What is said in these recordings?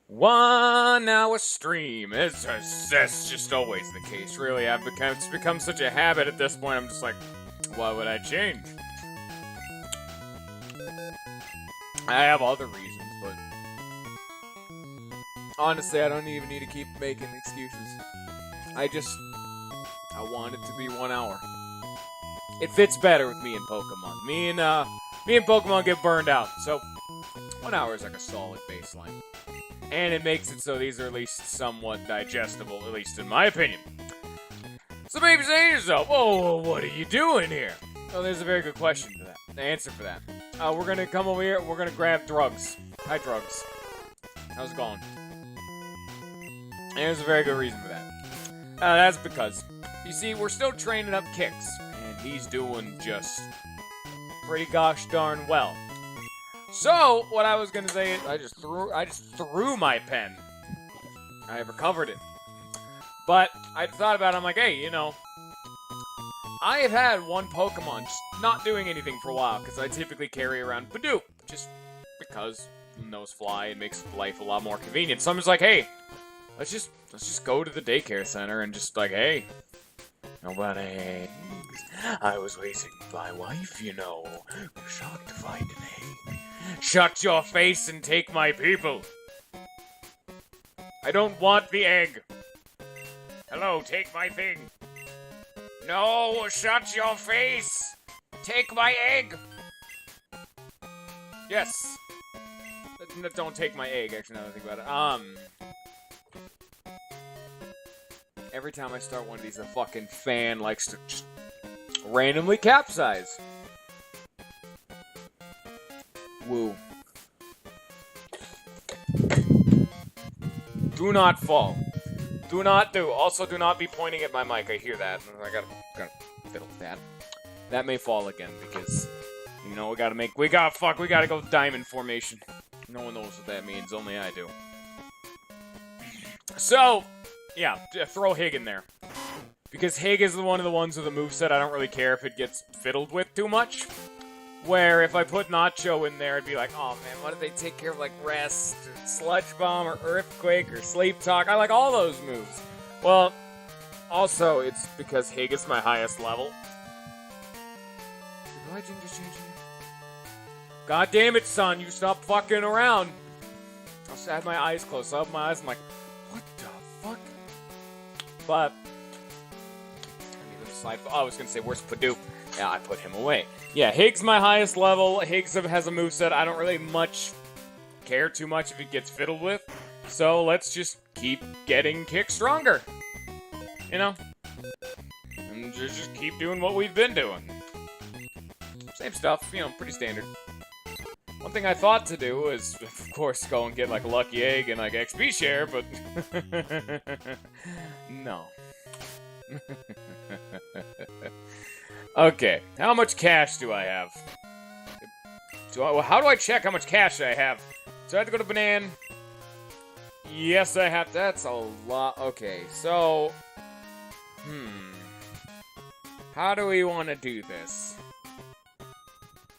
1 hour stream. That's just always the case, really. It's become such a habit at this point. I'm just like, why would I change? I have other reasons, but honestly, I don't even need to keep making excuses. I want it to be 1 hour. It fits better with me and Pokemon. Me and Pokemon get burned out, so 1 hour is like a solid baseline. And it makes it so these are at least somewhat digestible, at least in my opinion. So maybe saying to yourself, oh, what are you doing here? Well, there's a very good question to that. The answer for that. We're gonna come over here, we're gonna grab Drugs. Hi, Drugs. How's it going? And there's a very good reason for that. That's because, you see, we're still training up Kicks, and he's doing just pretty gosh darn well. So, what I was gonna say is, I just threw my pen. I recovered it. But, I thought about it, I'm like, hey, I have had one Pokemon just not doing anything for a while, because I typically carry around Bidoof, just because nose fly, it makes life a lot more convenient. So I'm just like, hey, let's just go to the daycare center and just like, hey, nobody eggs. I was waiting for my wife, We're shocked to find an egg. Shut your face and take my people. I don't want the egg. Hello, take my thing. No, shut your face. Take my egg. Yes. Don't take my egg, actually, now that I think about it. Every time I start one of these, the fucking fan likes to just randomly capsize. Woo. Do not fall. Do not do. Also, do not be pointing at my mic. I hear that. I gotta fiddle with that. That may fall again because, we gotta go diamond formation. No one knows what that means. Only I do. So, yeah, throw Hig in there. Because Hig is one of the ones with a moveset I don't really care if it gets fiddled with too much. Where if I put Nacho in there, it'd be like, oh man, what if they take care of like Rest, or Sludge Bomb, or Earthquake, or Sleep Talk? I like all those moves. Well, also, it's because Hig is my highest level. Did Legend just change it? God damn it, son, you stop fucking around. I just had my eyes closed. I opened my eyes, I'm like, what the fuck? But, I was gonna say, where's Bidoof? Yeah, I put him away. Yeah, Hig's my highest level. Higgs has a moveset I don't really care too much if it gets fiddled with. So let's just keep getting Kick stronger. And just keep doing what we've been doing. Same stuff, pretty standard. One thing I thought to do is, of course, go and get like a Lucky Egg and like XP share, but no. Okay, how much cash do I have? How do I check how much cash I have? So I have to go to Banan. Yes, I have. That's a lot. Okay, so... How do we want to do this?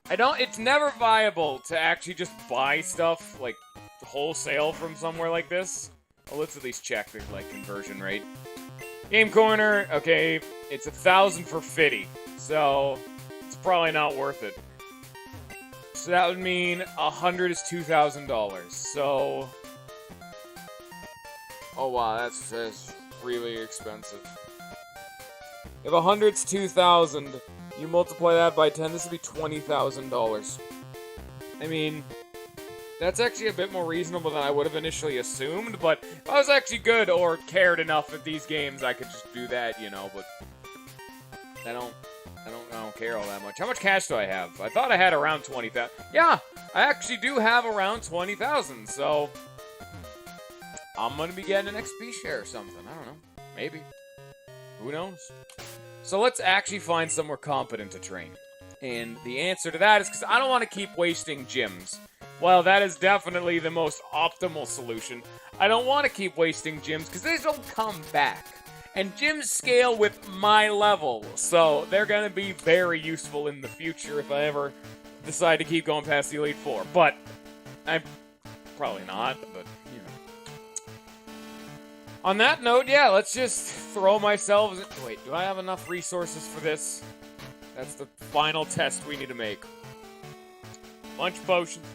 It's never viable to actually just buy stuff, like, wholesale from somewhere like this. Well, let's at least check the, conversion rate. Game Corner, okay, it's 1,000 for Fitty, so it's probably not worth it. So that would mean 100 is $2,000, so... Oh wow, that's really expensive. If 100's 2,000, you multiply that by 10, this would be $20,000. I mean, that's actually a bit more reasonable than I would have initially assumed, but if I was actually good or cared enough at these games, I could just do that, but I don't care all that much. How much cash do I have? I thought I had around 20,000. Yeah, I actually do have around 20,000, so I'm gonna be getting an XP share or something. I don't know. Maybe. Who knows? So let's actually find somewhere competent to train. And the answer to that is because I don't want to keep wasting gyms. While that is definitely the most optimal solution, I don't want to keep wasting gyms because they don't come back. And gyms scale with my level, so they're going to be very useful in the future if I ever decide to keep going past the Elite Four. But I'm probably not, but On that note, yeah, let's just throw myself... Wait, do I have enough resources for this? That's the final test we need to make. Bunch of potions.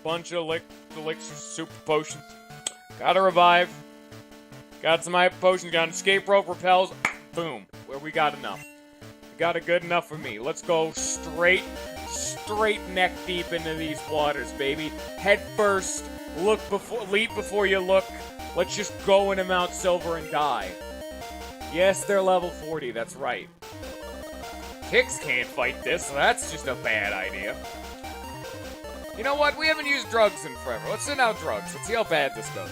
Bunch of elixirs, super potions. Gotta revive. Got some hyper potions. Got an escape rope, repels. Boom. Where we got enough. We got a good enough for me. Let's go straight neck deep into these waters, baby. Head first. Leap before you look. Let's just go into Mount Silver and die. Yes, they're level 40. That's right. Kix can't fight this, so that's just a bad idea. You know what? We haven't used drugs in forever. Let's send out drugs. Let's see how bad this goes.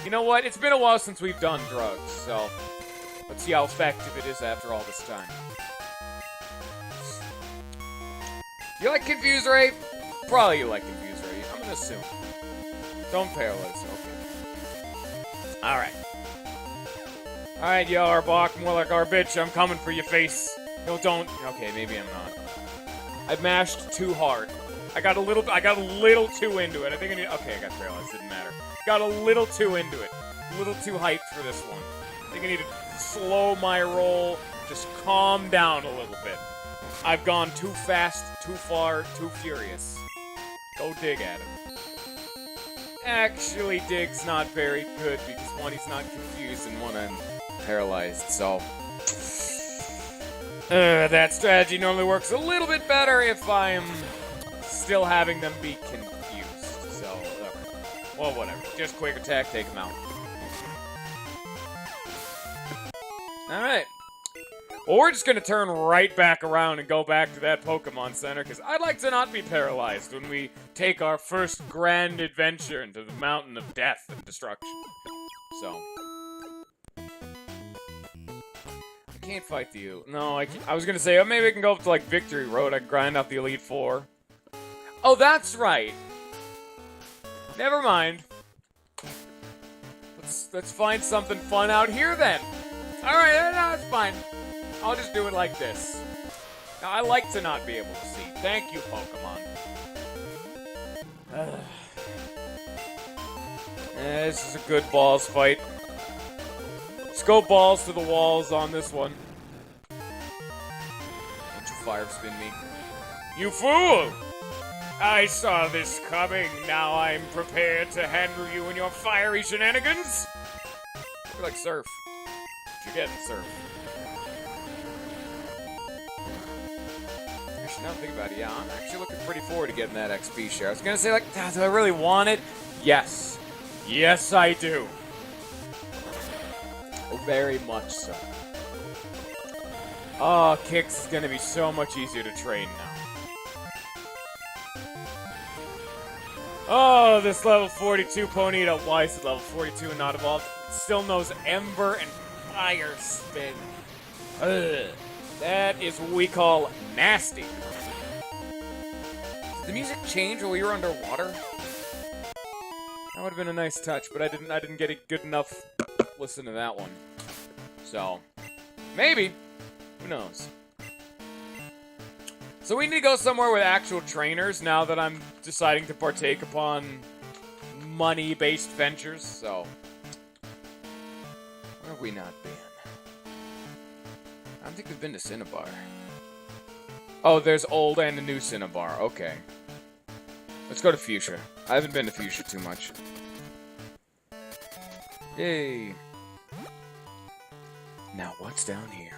You know what? It's been a while since we've done drugs, so let's see how effective it is after all this time. You like Confuse Ray? Probably you like Confuse Ray. I'm gonna assume. Don't paralyze. Okay. Alright. Alright, yo, Arbok. More like our bitch. I'm coming for your face. No, don't. Okay, maybe I'm not. I mashed too hard. I got a little too into it. I think I need... Okay, I got paralyzed. Didn't matter. Got a little too into it. A little too hyped for this one. I think I need to slow my roll. Just calm down a little bit. I've gone too fast, too far, too furious. Go dig at him. Actually, Dig's not very good because one, he's not confused, and one, I'm paralyzed, so... that strategy normally works a little bit better if I'm still having them be confused. So, well, whatever. Just quick attack, take them out. Alright. Well, we're just gonna turn right back around and go back to that Pokemon Center, because I'd like to not be paralyzed when we take our first grand adventure into the Mountain of Death and Destruction. So... can't fight the... No, I was gonna say, oh, maybe I can go up to, like, Victory Road. I can grind out the Elite Four. Oh, that's right. Never mind. Let's find something fun out here, then. Alright, no, that's fine. I'll just do it like this. Now, I like to not be able to see. Thank you, Pokemon. This is a good balls fight. Let's go balls to the walls on this one. Don't you fire spin me. You fool! I saw this coming. Now I'm prepared to handle you and your fiery shenanigans. You're like Surf. You're getting Surf. Actually, now I'm thinking about it, yeah, I'm actually looking pretty forward to getting that XP share. I was gonna say, like, do I really want it? Yes. Yes, I do. Very much so. Oh, Kix is gonna be so much easier to train now. Oh, this level 42 Ponyta. Why is it level 42 and not evolved? It still knows Ember and Fire Spin. Ugh. That is what we call nasty. Did the music change while we were underwater? That would have been a nice touch, but I didn't get a good enough listen to that one. So, maybe. Who knows? So we need to go somewhere with actual trainers now that I'm deciding to partake upon money-based ventures, so... Where have we not been? I don't think we've been to Cinnabar. Oh, there's old and a new Cinnabar. Okay. Let's go to Fuchsia. I haven't been to Fuchsia too much. Yay. Now, what's down here?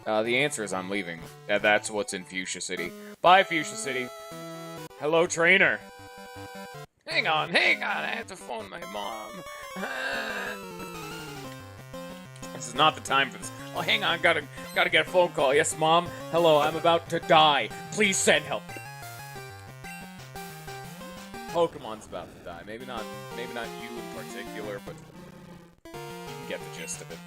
The answer is I'm leaving. That's what's in Fuchsia City. Bye, Fuchsia City. Hello, trainer. Hang on. I have to phone my mom. This is not the time for this. Oh, hang on. Gotta get a phone call. Yes, Mom? Hello, I'm about to die. Please send help. Pokemon's about to die. Maybe not you in particular, but you can get the gist of it.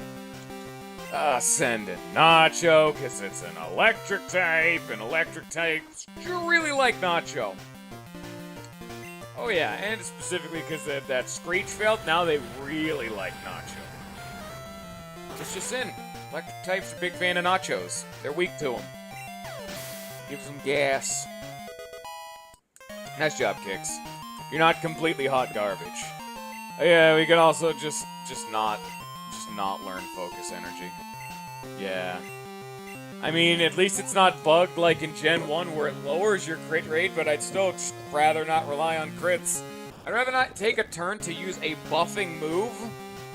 Send in Nacho, because it's an electric type, and electric types really like Nacho. Oh yeah, and specifically because that Screech failed, now they really like Nacho. It's just in. Electric types are a big fan of Nachos. They're weak to them. Gives them gas. Nice job, Kix. You're not completely hot garbage. Yeah, we could also just not learn focus energy. Yeah. I mean, at least it's not bugged like in Gen 1 where it lowers your crit rate, but I'd still just rather not rely on crits. I'd rather not take a turn to use a buffing move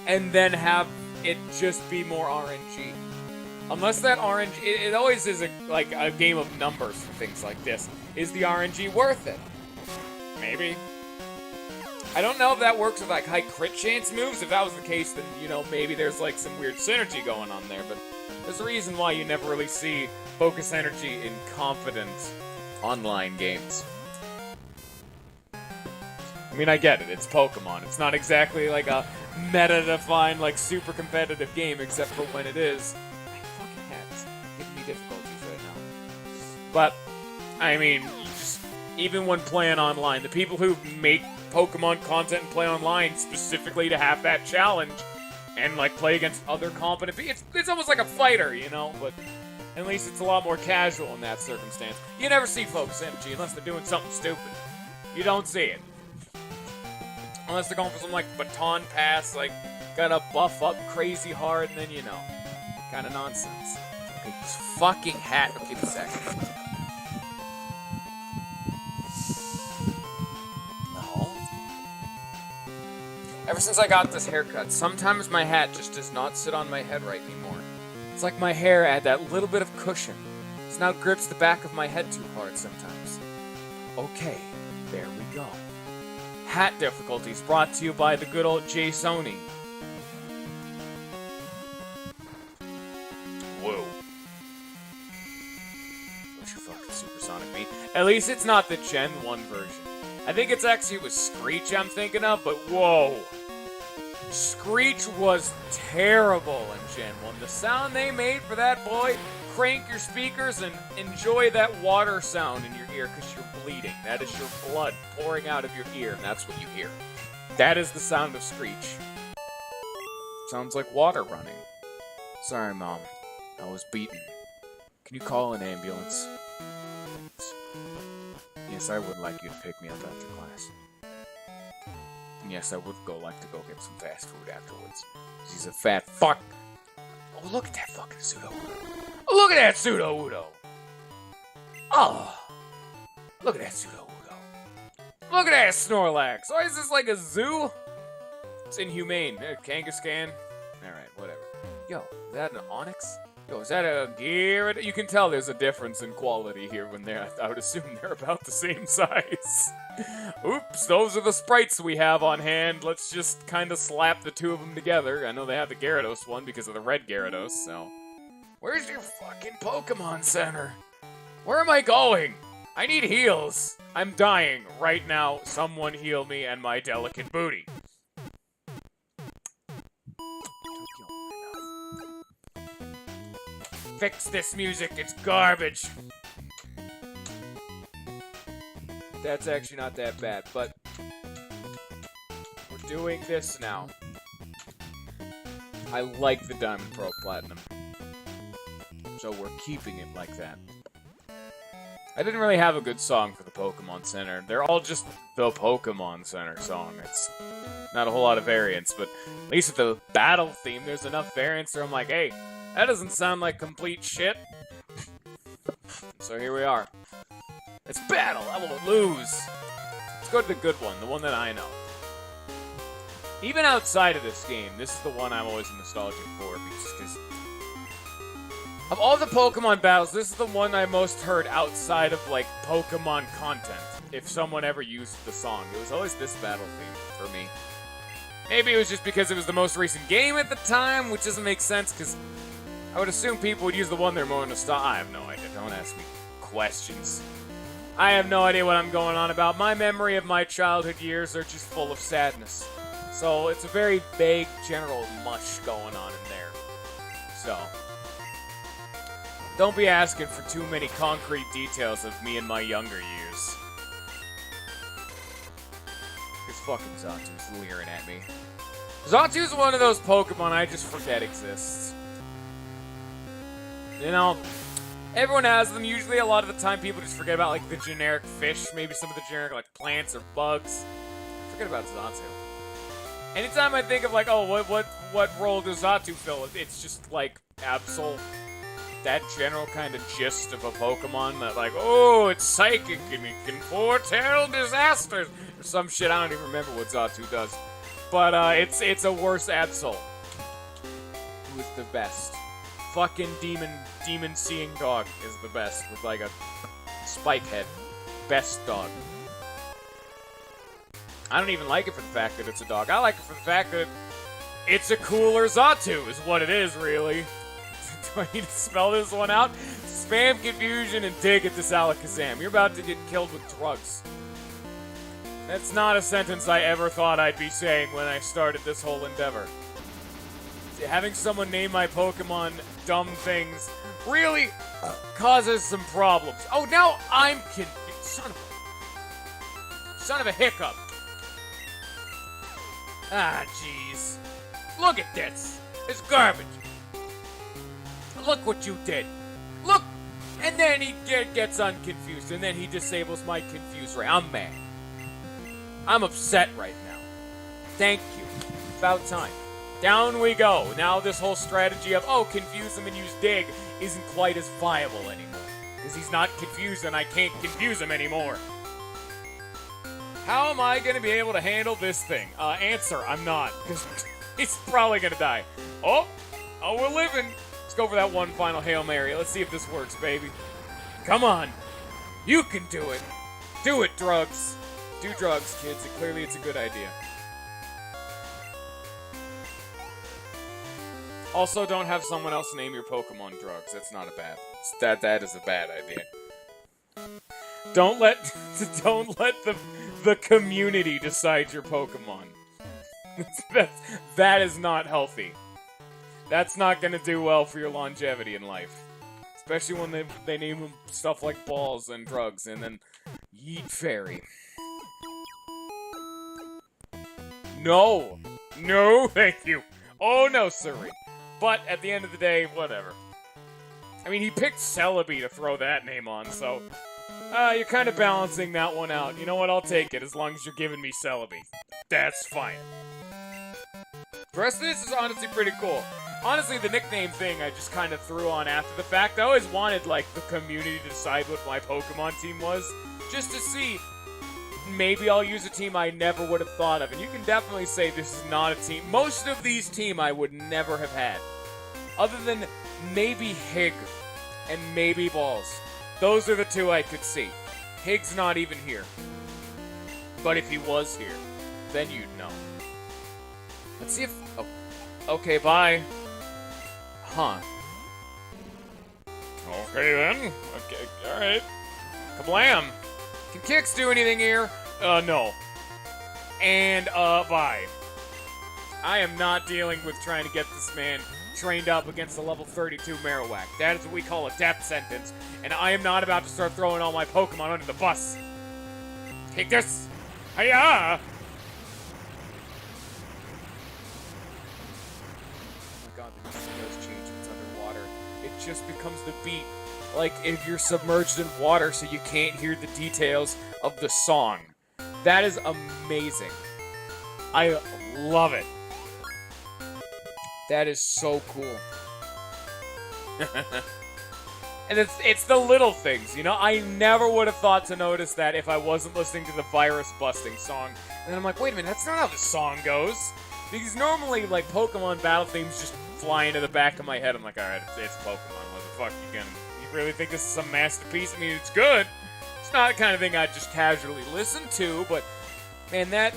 and then have it just be more RNG. Unless that RNG, it always is like a game of numbers for things like this. Is the RNG worth it? Maybe. I don't know if that works with like high crit chance moves. If that was the case, then, you know, maybe there's like some weird synergy going on there, but there's a reason why you never really see focus energy in confident online games. I mean, I get it. It's Pokemon. It's not exactly like a meta-defined, like, super competitive game, except for when it is. My fucking hat's giving me difficulties right now. But, I mean, even when playing online, the people who make Pokemon content and play online specifically to have that challenge and, like, play against other competent people, it's almost like a fighter, you know? But at least it's a lot more casual in that circumstance. You never see focus energy unless they're doing something stupid. You don't see it. Unless they're going for some, like, baton pass, like, gotta buff up crazy hard, and then, you know, kind of nonsense. Okay, this fucking hat. Okay, a second. No. Ever since I got this haircut, sometimes my hat just does not sit on my head right anymore. It's like my hair had that little bit of cushion. It now grips the back of my head too hard sometimes. Okay, there we go. Hat difficulties brought to you by the good old J Sony. Whoa. Don't you fucking supersonic me. At least it's not the Gen 1 version. I think it's actually with Screech I'm thinking of, but whoa. Screech was terrible in Gen 1. The sound they made for that, boy, crank your speakers and enjoy that water sound in your ear because you're bleeding. That is your blood pouring out of your ear, and that's what you hear. That is the sound of Screech. Sounds like water running. Sorry, Mom. I was beaten. Can you call an ambulance? Yes, I would like you to pick me up after class. And yes, I would like to go get some fast food afterwards. He's a fat fuck. Oh, look at that fucking Sudowoodo. Oh, look at that Sudowoodo. Oh. Look at that Sudowoodo. Look at that Snorlax. Why is this like a zoo? It's inhumane. Kangaskhan. Alright, whatever. Yo, is that an Onix? Yo, is that a Gyarados? You can tell there's a difference in quality here when they're, I would assume they're about the same size. Oops, those are the sprites we have on hand. Let's just kind of slap the two of them together. I know they have the Gyarados one because of the red Gyarados, so... Where's your fucking Pokemon Center? Where am I going? I need heals. I'm dying right now. Someone heal me and my delicate booty. Fix this music. It's garbage. That's actually not that bad, but we're doing this now. I like the Diamond Pro Platinum. So we're keeping it like that. I didn't really have a good song for the Pokemon Center. They're all just the Pokemon Center song. It's not a whole lot of variants, but at least with the battle theme, there's enough variants where I'm like, hey, that doesn't sound like complete shit. So here we are. It's battle! I will lose! Let's go to the good one, the one that I know. Even outside of this game, this is the one I'm always nostalgic for, because of all the Pokemon battles, this is the one I most heard outside of, like, Pokemon content. If someone ever used the song, it was always this battle theme for me. Maybe it was just because it was the most recent game at the time, which doesn't make sense, because I would assume people would use the one they're more nostalgic. I have no idea. Don't ask me questions. I have no idea what I'm going on about. My memory of my childhood years are just full of sadness. So it's a very vague, general mush going on in there. So don't be asking for too many concrete details of me in my younger years. This fucking Xatu's leering at me. Xatu's one of those Pokemon I just forget exists. You know, everyone has them. Usually a lot of the time people just forget about, like, the generic fish. Maybe some of the generic, like, plants or bugs. Forget about Xatu. Anytime I think of like, oh, what role does Xatu fill? It's just like Absol. That general kind of gist of a Pokemon that like, oh, it's psychic and it can foretell disasters or some shit. I don't even remember what Xatu does, but it's a worse Absol. Who is the best? Fucking demon seeing dog is the best with like a spike head. Best dog. I don't even like it for the fact that it's a dog. I like it for the fact that it's a cooler Xatu is what it is, really. Do I need to spell this one out? Spam confusion and dig at this Alakazam. You're about to get killed with drugs. That's not a sentence I ever thought I'd be saying when I started this whole endeavor. Having someone name my Pokemon dumb things really causes some problems. Oh, now I'm confused. Son of a hiccup. Ah, jeez. Look at this. It's garbage. Look what you did. Look! And then he gets unconfused, and then he disables my Confuse Ray. I'm mad. I'm upset right now. Thank you. About time. Down we go. Now this whole strategy of, oh, confuse him and use Dig isn't quite as viable anymore. Because he's not confused and I can't confuse him anymore. How am I going to be able to handle this thing? Answer, I'm not. Because he's probably going to die. Oh, we're living. Let's go for that one final Hail Mary. Let's see if this works, baby. Come on. You can do it. Do it, drugs. Do drugs, kids. Clearly it's a good idea. Also, don't have someone else name your Pokemon drugs. That's not a bad... That is a bad idea. Don't let the community decide your Pokemon. That is not healthy. That's not going to do well for your longevity in life. Especially when they name them stuff like balls and drugs and then Yeet Fairy. No! No, thank you. Oh, no, sirree. But at the end of the day, whatever. I mean, he picked Celebi to throw that name on, so... you're kind of balancing that one out. You know what? I'll take it as long as you're giving me Celebi. That's fine. The rest of this is honestly pretty cool. Honestly, the nickname thing I just kind of threw on after the fact. I always wanted, like, the community to decide what my Pokemon team was. Just to see. Maybe I'll use a team I never would have thought of. And you can definitely say this is not a team. Most of these teams I would never have had. Other than maybe Hig and maybe Balls. Those are the two I could see. Hig's not even here. But if he was here, then you'd know. Let's see if... Oh. Okay, bye. Huh. Okay, then. Okay, alright. Kablam! Can Kix do anything here? No. And, bye. I am not dealing with trying to get this man trained up against a level 32 Marowak. That is what we call a death sentence, and I am not about to start throwing all my Pokemon under the bus. Take this! Hiya! Oh my god, the music does change if it's underwater. It just becomes the beat. Like if you're submerged in water so you can't hear the details of the song. That is amazing. I love it. That is so cool. And it's the little things, you know? I never would have thought to notice that if I wasn't listening to the Virus Busting song. And then I'm like, wait a minute, that's not how the song goes. Because normally, like, Pokemon battle themes just fly into the back of my head. I'm like, alright, it's Pokemon. What the fuck you gonna... You really think this is some masterpiece? I mean, it's good. It's not the kind of thing I'd just casually listen to, but... Man, that...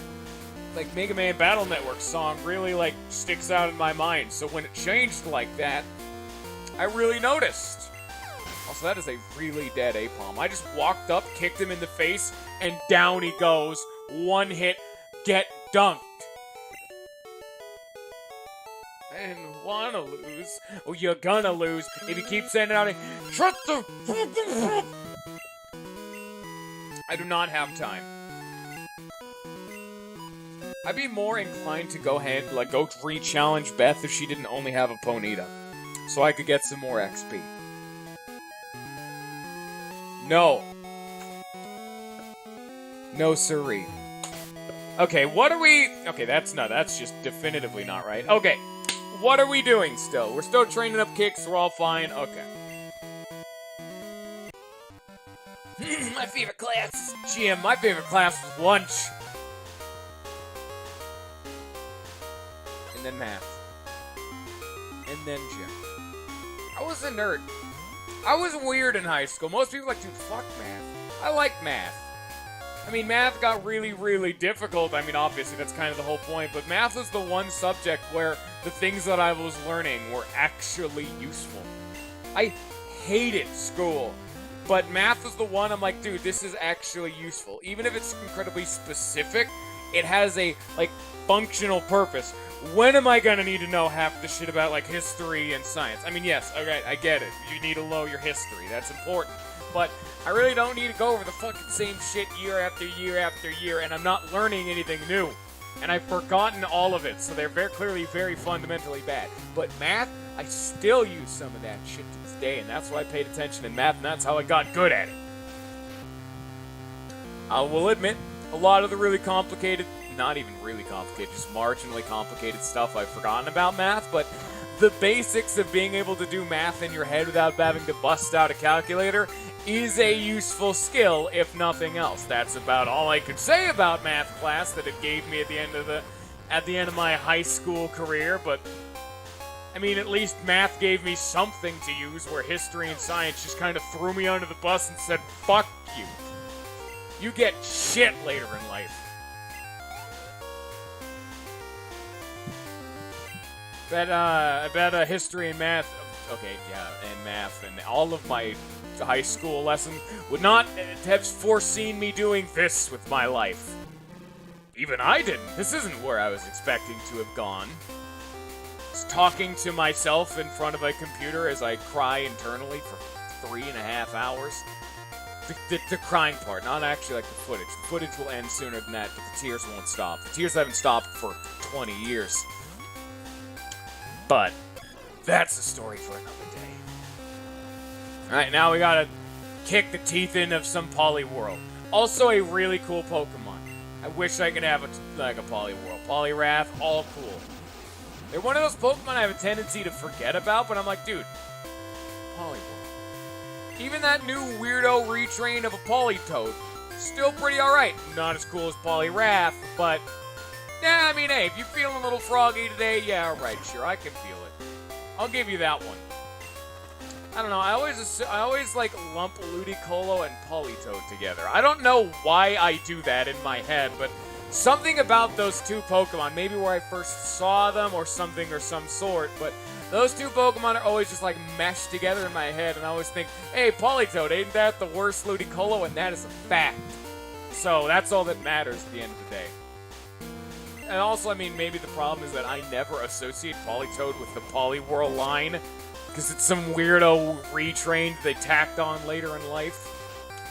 like, Mega Man Battle Network song really, like, sticks out in my mind. So when it changed like that, I really noticed. Also, that is a really dead Aipom. I just walked up, kicked him in the face, and down he goes. One hit, get dunked. And wanna lose. Oh, you're gonna lose if you keep sending out a... Shut the... I do not have time. I'd be more inclined to go ahead, like, go re-challenge Beth if she didn't only have a Ponyta. So I could get some more XP. No. No siree. Okay, what are we... Okay, that's just definitively not right. Okay, what are we doing still? We're still training up kicks, we're all fine. Okay. My favorite class is gym. My favorite class was lunch. And then math. And then gym. I was a nerd. I was weird in high school. Most people are like, dude, fuck math. I like math. I mean, math got really, really difficult. I mean, obviously, that's kind of the whole point. But math was the one subject where the things that I was learning were actually useful. I hated school. But math was the one I'm like, dude, this is actually useful. Even if it's incredibly specific, it has a, like, functional purpose. When am I gonna need to know half the shit about, like, history and science? I mean, yes, okay, I get it. You need to know your history. That's important. But I really don't need to go over the fucking same shit year after year after year, and I'm not learning anything new. And I've forgotten all of it, so they're very clearly very fundamentally bad. But math, I still use some of that shit to this day, and that's why I paid attention in math, and that's how I got good at it. I will admit, a lot of the really complicated, not even really complicated, just marginally complicated stuff I've forgotten about math, but the basics of being able to do math in your head without having to bust out a calculator is a useful skill, if nothing else. That's about all I could say about math class that it gave me at the end of my high school career, but I mean, at least math gave me something to use, where history and science just kind of threw me under the bus and said, fuck you. You get shit later in life. I bet history and math, okay, yeah, and math, and all of my high school lessons would not have foreseen me doing this with my life. Even I didn't. This isn't where I was expecting to have gone. Just talking to myself in front of a computer as I cry internally for 3.5 hours. The crying part, not actually like the footage. The footage will end sooner than that, but the tears won't stop. The tears haven't stopped for 20 years. But that's a story for another day. Alright, now we gotta kick the teeth in of some Poliwhirl. Also a really cool Pokemon. I wish I could have a Poliwhirl. Poliwrath, all cool. They're one of those Pokemon I have a tendency to forget about, but I'm like, dude, Poliwhirl. Even that new weirdo retrain of a Politoed, still pretty alright. Not as cool as Poliwrath, but yeah, I mean, hey, if you're feeling a little froggy today, yeah, alright, sure, I can feel it. I'll give you that one. I don't know, I always like lump Ludicolo and Politoed together. I don't know why I do that in my head, but something about those two Pokemon, maybe where I first saw them or something or some sort, but those two Pokemon are always just like meshed together in my head, and I always think, hey, Politoed, ain't that the worst Ludicolo? And that is a fact. So that's all that matters at the end of the day. And also, I mean, maybe the problem is that I never associate Politoed with the Poliwhirl line, because it's some weirdo retrained they tacked on later in life.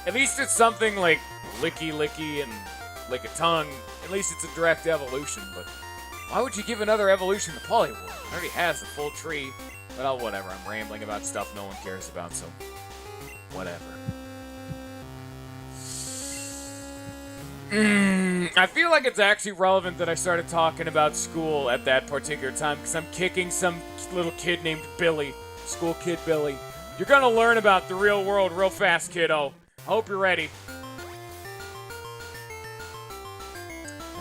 At least it's something like Licky and Lickitung. At least it's a direct evolution, but why would you give another evolution to Poliwhirl? It already has the full tree. Well, whatever, I'm rambling about stuff no one cares about, so whatever. I feel like it's actually relevant that I started talking about school at that particular time, because I'm kicking some little kid named Billy. School kid Billy. You're gonna learn about the real world real fast, kiddo. I hope you're ready.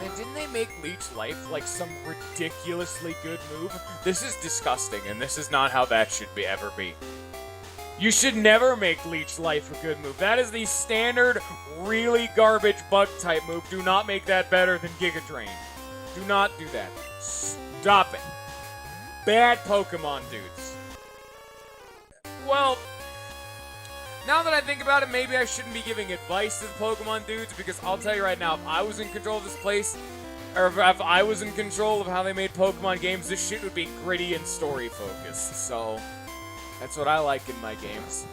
And didn't they make Leech Life like some ridiculously good move? This is disgusting, and this is not how that should ever be. You should never make Leech Life a good move. That is the standard, really garbage bug-type move. Do not make that better than Giga Drain. Do not do that. Stop it. Bad Pokemon dudes. Well, now that I think about it, maybe I shouldn't be giving advice to the Pokemon dudes, because I'll tell you right now, if I was in control of this place, or if I was in control of how they made Pokemon games, this shit would be gritty and story-focused, so that's what I like in my games.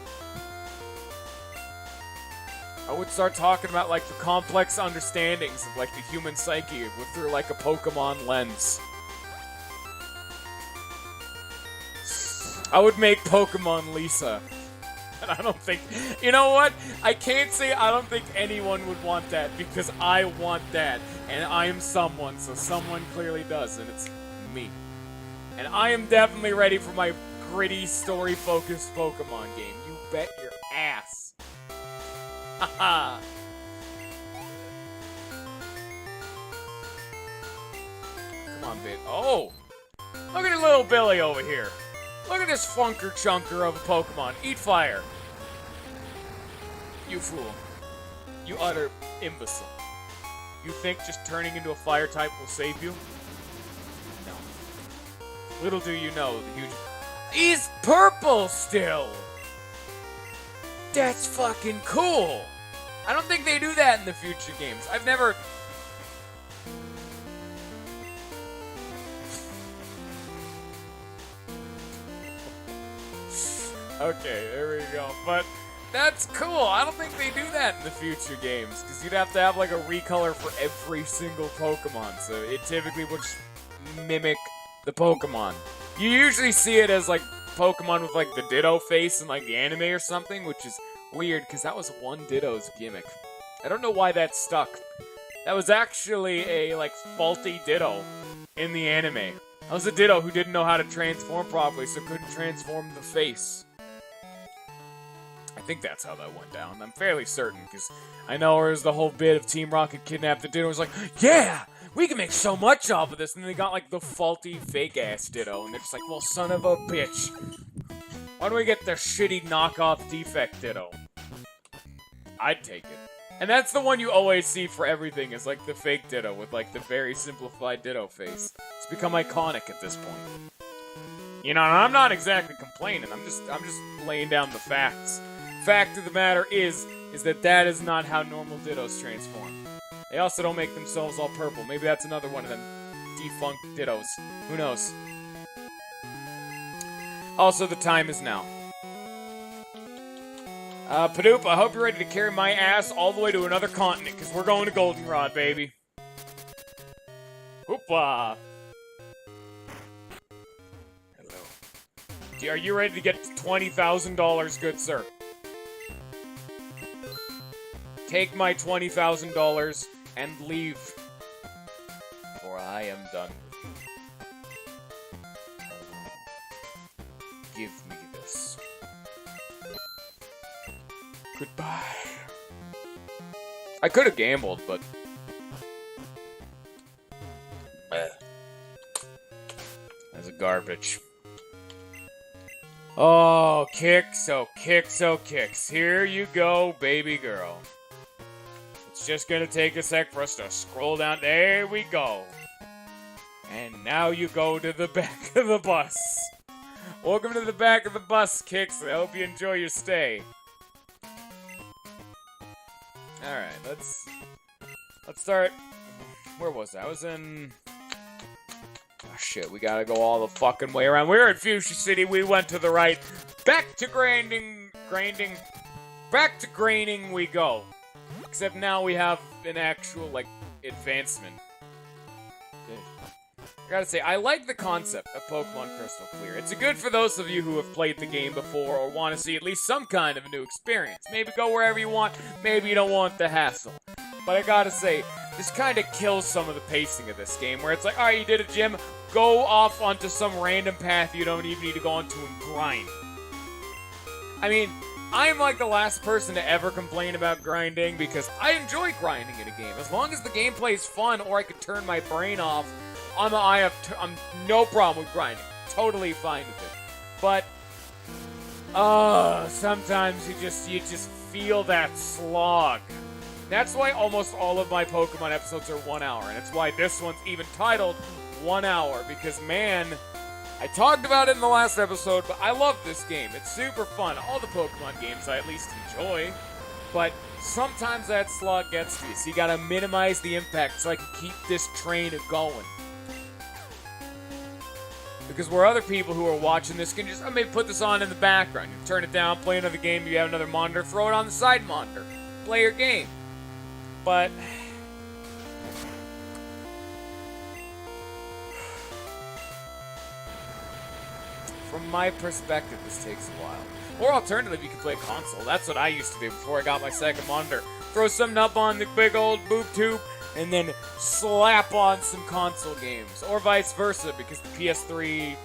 I would start talking about, like, the complex understandings of, like, the human psyche through, like, a Pokemon lens. I would make Pokemon Lisa. And I don't think... You know what? I can't say I don't think anyone would want that, because I want that. And I am someone, so someone clearly does, and it's me. And I am definitely ready for my gritty, story-focused Pokemon game. You bet your ass. Haha. Come on, babe. Oh! Look at little Billy over here. Look at this funker chunker of a Pokemon. Eat fire. You fool. You utter imbecile. You think just turning into a fire type will save you? No. Little do you know, the huge... He's purple still! That's fucking cool! I don't think they do that in the future games. I've never... Okay, there we go. But that's cool. I don't think they do that in the future games, because you'd have to have like a recolor for every single Pokemon, so it typically would just mimic the Pokemon. You usually see it as like Pokemon with like the Ditto face in like the anime or something, which is weird, because that was one Ditto's gimmick. I don't know why that stuck. That was actually a like faulty Ditto in the anime. That was a Ditto who didn't know how to transform properly, so couldn't transform the face. I think that's how that went down. I'm fairly certain, because I know there's the whole bit of Team Rocket kidnapped the Ditto. It was like, yeah, we can make so much off of this. And then they got like the faulty fake-ass Ditto. And they're just like, well, son of a bitch. Why don't we get the shitty knockoff defect Ditto? I'd take it. And that's the one you always see for everything, is like the fake Ditto with like the very simplified Ditto face. It's become iconic at this point. You know, and I'm not exactly complaining. I'm just laying down the facts. Fact of the matter is that is not how normal Dittos transform. They also don't make themselves all purple. Maybe that's another one of them defunct Dittos. Who knows? Also, the time is now. Padoop, I hope you're ready to carry my ass all the way to another continent, because we're going to Goldenrod, baby. Hoopla! Hello. Are you ready to get $20,000, good sir? Take my $20,000 and leave, for I am done with you. Give me this. Goodbye. I could have gambled, but... That's a garbage. Oh, kicks, oh, kicks, oh, kicks. Here you go, baby girl. It's just gonna take a sec for us to scroll down. There we go. And now you go to the back of the bus. Welcome to the back of the bus, Kicks. I hope you enjoy your stay. Alright, let's start. Where was I? I was in... Oh shit, we gotta go all the fucking way around. We're in Fuchsia City, we went to the right. Back to grinding we go. Except now we have an actual, like, advancement. I gotta say, I like the concept of Pokemon Crystal Clear. It's good for those of you who have played the game before or want to see at least some kind of a new experience. Maybe go wherever you want, maybe you don't want the hassle. But I gotta say, this kind of kills some of the pacing of this game, where it's like, alright, you did a gym, go off onto some random path you don't even need to go onto and grind. I mean, I'm like the last person to ever complain about grinding, because I enjoy grinding in a game. As long as the gameplay is fun or I can turn my brain off, I'm no problem with grinding. Totally fine with it. But, sometimes you just feel that slog. That's why almost all of my Pokemon episodes are 1 hour, and it's why this one's even titled 1 hour, because man, I talked about it in the last episode, but I love this game. It's super fun. All the Pokemon games I at least enjoy, but sometimes that slog gets to you, so you gotta minimize the impact so I can keep this train going. Because where other people who are watching this can just, maybe put this on in the background. You turn it down, play another game, you have another monitor, throw it on the side monitor. Play your game. But... from my perspective, this takes a while. Or alternatively, you can play a console. That's what I used to do before I got my second monitor. Throw something up on the big old boob tube, and then slap on some console games, or vice versa, because the PS3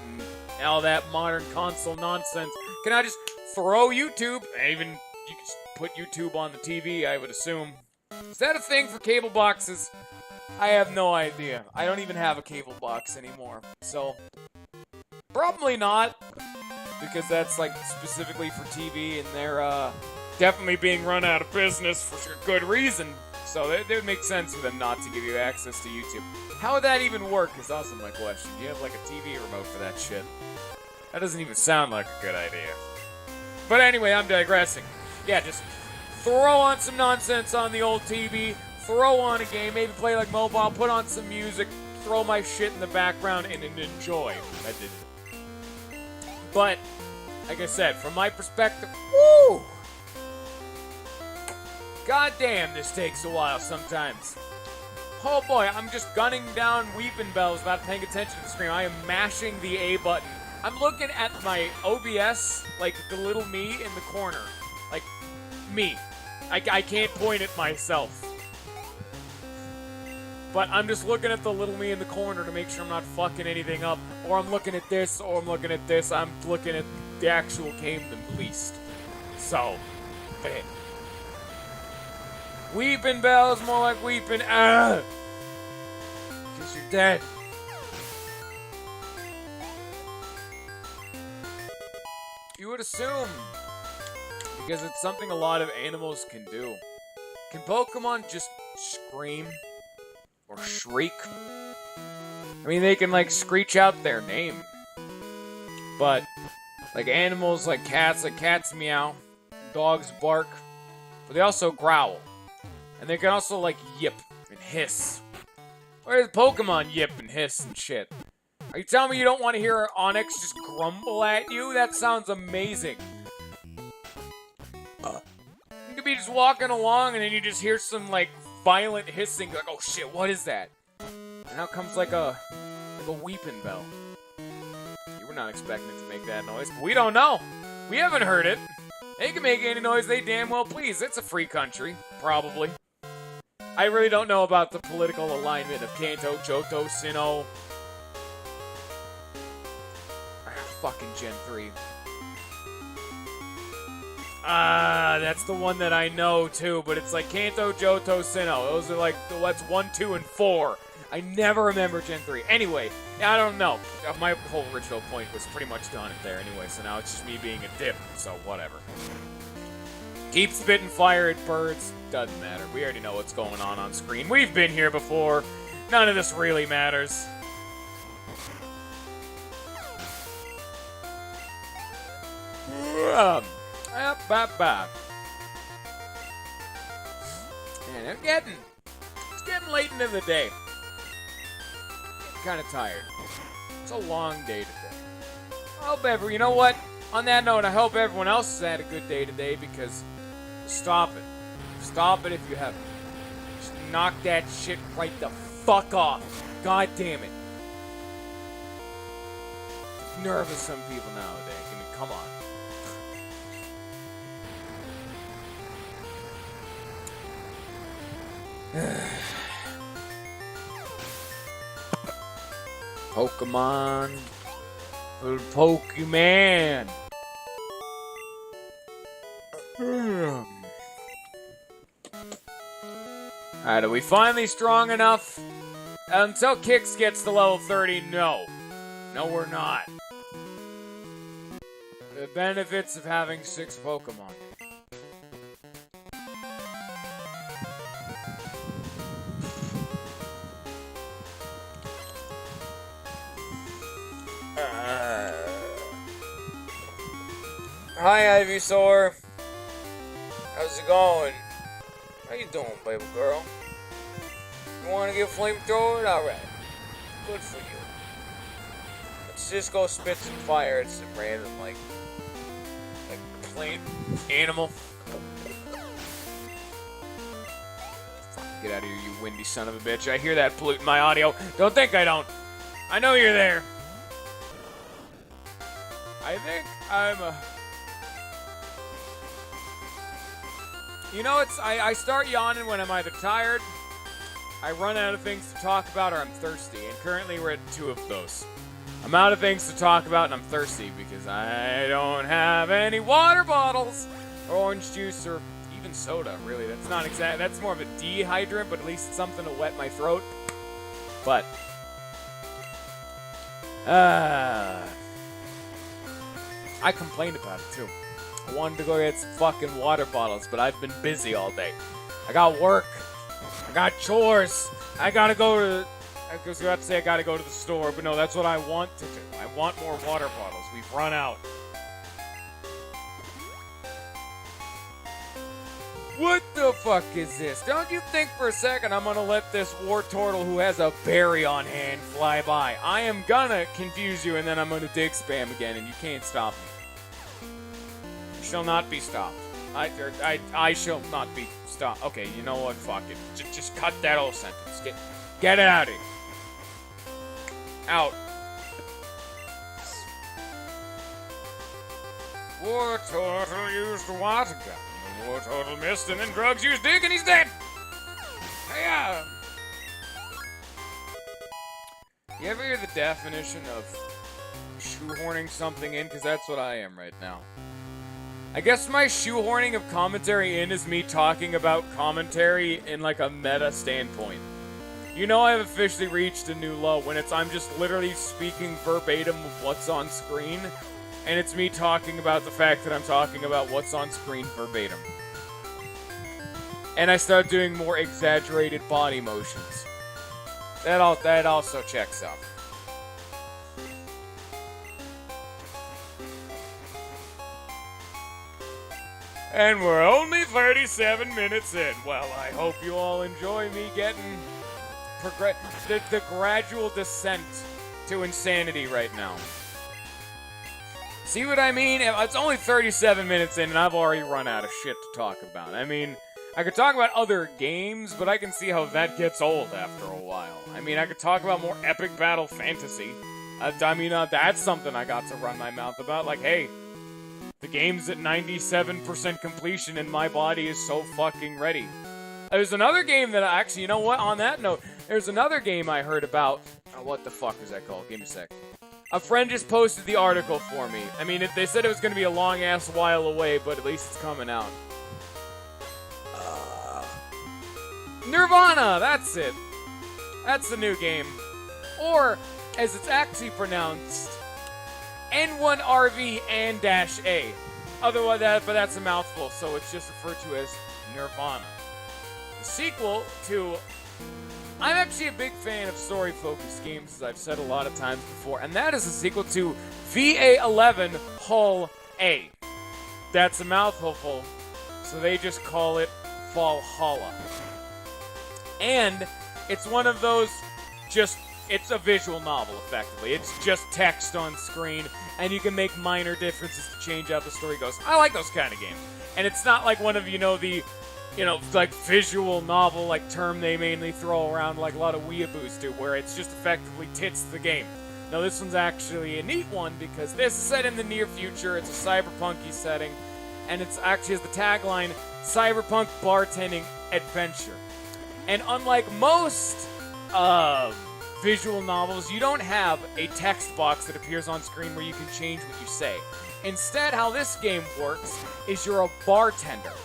and all that modern console nonsense can I just throw YouTube, and even you can just put YouTube on the TV, I would assume. Is that a thing for cable boxes? I have no idea. I don't even have a cable box anymore, so probably not, because that's like specifically for TV, and they're definitely being run out of business for good reason. So it would make sense for them not to give you access to YouTube. How would that even work is also my question. Do you have like a TV remote for that shit? That doesn't even sound like a good idea. But anyway, I'm digressing. Yeah, just throw on some nonsense on the old TV, throw on a game, maybe play like mobile, put on some music, throw my shit in the background, and enjoy. That did it. But, like I said, from my perspective, woo! God damn, this takes a while sometimes. Oh boy, I'm just gunning down weeping bells without paying attention to the screen. I am mashing the A button. I'm looking at my OBS, like the little me in the corner. Like, me. I can't point at myself. But I'm just looking at the little me in the corner to make sure I'm not fucking anything up. Or I'm looking at this, or I'm looking at this. I'm looking at the actual game the least. So, man. Weeping bells, more like weeping, because you're dead. You would assume, because it's something a lot of animals can do. Can Pokemon just scream? Or shriek? I mean, they can, like, screech out their name. But, like, animals, like cats meow, dogs bark, but they also growl. And they can also, like, yip and hiss. Whereas Pokemon yip and hiss and shit. Are you telling me you don't want to hear Onix just grumble at you? That sounds amazing. You could be just walking along and then you just hear some, like, violent hissing. Like, oh shit, what is that? And out comes, like a weeping bell. You were not expecting it to make that noise, but we don't know. We haven't heard it. They can make any noise they damn well please. It's a free country, probably. I really don't know about the political alignment of Kanto, Johto, Sinnoh. Fucking Gen 3. That's the one that I know too, but it's like Kanto, Johto, Sinnoh. Those are like the what's 1, 2, and 4. I never remember Gen 3. Anyway, I don't know. My whole original point was pretty much done there anyway, so now it's just me being a dip, so whatever. Keep spitting fire at birds. Doesn't matter. We already know what's going on screen. We've been here before. None of this really matters. And it's getting late into the day. I'm kind of tired. It's a long day today. I hope you know what? On that note, I hope everyone else has had a good day today, because stop it. Stop it if you haven't. Just knock that shit right the fuck off. God damn it. The nerve of some people nowadays. I mean, come on. Pokemon. Little Pokemon. Alright, are we finally strong enough? Until Kix gets to level 30, no. No, we're not. The benefits of having 6 Pokemon. Hi, Ivysaur. How's it going? How you doing, baby girl? You want to get flamethrowered? Alright. Good for you. Let's just go spit some fire at some random, like plain animal. Get out of here, you windy son of a bitch. I hear that polluting my audio. Don't think I don't. I know you're there. I think I'm You know, I start yawning when I'm either tired, I run out of things to talk about or I'm thirsty, and currently we're at 2 of those. I'm out of things to talk about and I'm thirsty because I don't have any water bottles or orange juice or even soda, really. That's not exact. That's more of a dehydrant, but at least it's something to wet my throat. But I complained about it too. I wanted to go get some fucking water bottles, but I've been busy all day. I got work. I got chores. I gotta go to... I was about to say I gotta go to the store, but no, that's what I want to do. I want more water bottles. We've run out. What the fuck is this? Don't you think for a second I'm gonna let this war turtle who has a berry on hand fly by? I am gonna confuse you and then I'm gonna dig spam again and you can't stop me. You shall not be stopped. I shall not be stopped. Okay, you know what? Fuck it. Just cut that whole sentence. Get it out of here. Out. War turtle used water gun. The war turtle missed and then drugs used dick and he's dead. Hey, You ever hear the definition of shoehorning something in? Because that's what I am right now. I guess my shoehorning of commentary in is me talking about commentary in like a meta standpoint. You know I've officially reached a new low when I'm just literally speaking verbatim of what's on screen, and it's me talking about the fact that I'm talking about what's on screen verbatim. And I start doing more exaggerated body motions. That also checks out. And we're only 37 minutes in. Well, I hope you all enjoy me getting the gradual descent to insanity right now. See what I mean? It's only 37 minutes in and I've already run out of shit to talk about. I mean, I could talk about other games, but I can see how that gets old after a while. I mean, I could talk about more epic battle fantasy. That's something I got to run my mouth about. Like, hey, the game's at 97% completion and my body is so fucking ready. There's another game that actually, you know what, on that note, there's another game I heard about. Oh, what the fuck is that called? Give me a sec. A friend just posted the article for me. I mean, they said it was going to be a long-ass while away, but at least it's coming out. Nirvana, that's it. That's the new game. Or, as it's actually pronounced, N1RV and -A. Otherwise, but that's a mouthful, so it's just referred to as Nirvana. The sequel to... I'm actually a big fan of story-focused games, as I've said a lot of times before, and that is a sequel to VA11 Hull A. That's a mouthful, so they just call it Valhalla. And it's one of those it's a visual novel, effectively. It's just text on screen, and you can make minor differences to change how the story goes. I like those kind of games. And it's not like one of, like visual novel, like term they mainly throw around like a lot of weeaboos do, where it's just effectively tits the game. Now this one's actually a neat one because this is set in the near future. It's a cyberpunk-y setting, and it's actually has the tagline, Cyberpunk Bartending Adventure. And unlike most visual novels, you don't have a text box that appears on screen where you can change what you say. Instead, how this game works is you're a bartender.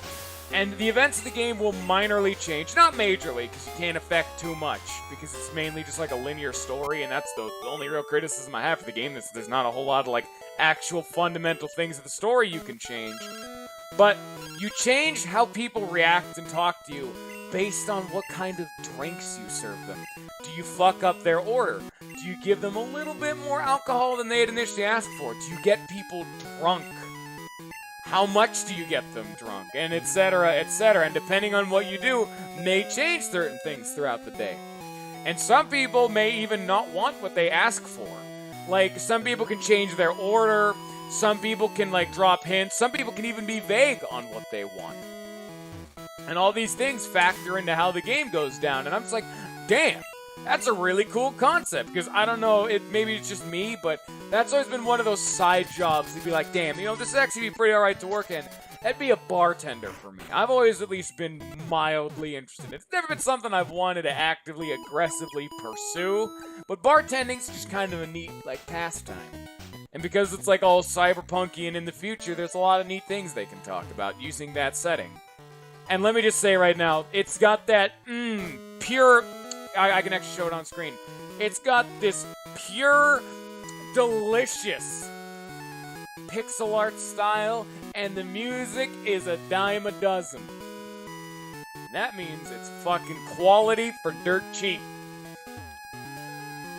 And the events of the game will minorly change. Not majorly, because you can't affect too much. Because it's mainly just like a linear story, and that's the only real criticism I have for the game. There's not a whole lot of like actual fundamental things of the story you can change. But you change how people react and talk to you based on what kind of drinks you serve them. Do you fuck up their order? Do you give them a little bit more alcohol than they had initially asked for? Do you get people drunk? How much do you get them drunk? And etc., etc. And depending on what you do, may change certain things throughout the day. And some people may even not want what they ask for. Like, some people can change their order. Some people can, like, drop hints. Some people can even be vague on what they want. And all these things factor into how the game goes down. And I'm just like, damn, that's a really cool concept. Because I don't know, maybe it's just me, but that's always been one of those side jobs to be like, damn, this would actually be pretty alright to work in. That'd be a bartender for me. I've always at least been mildly interested. It's never been something I've wanted to actively, aggressively pursue, but bartending's just kind of a neat, like, pastime. And because it's, like, all cyberpunky and in the future, there's a lot of neat things they can talk about using that setting. And let me just say right now, it's got that, pure... I can actually show it on screen. It's got this pure, delicious pixel art style, and the music is a dime a dozen. And that means it's fucking quality for dirt cheap.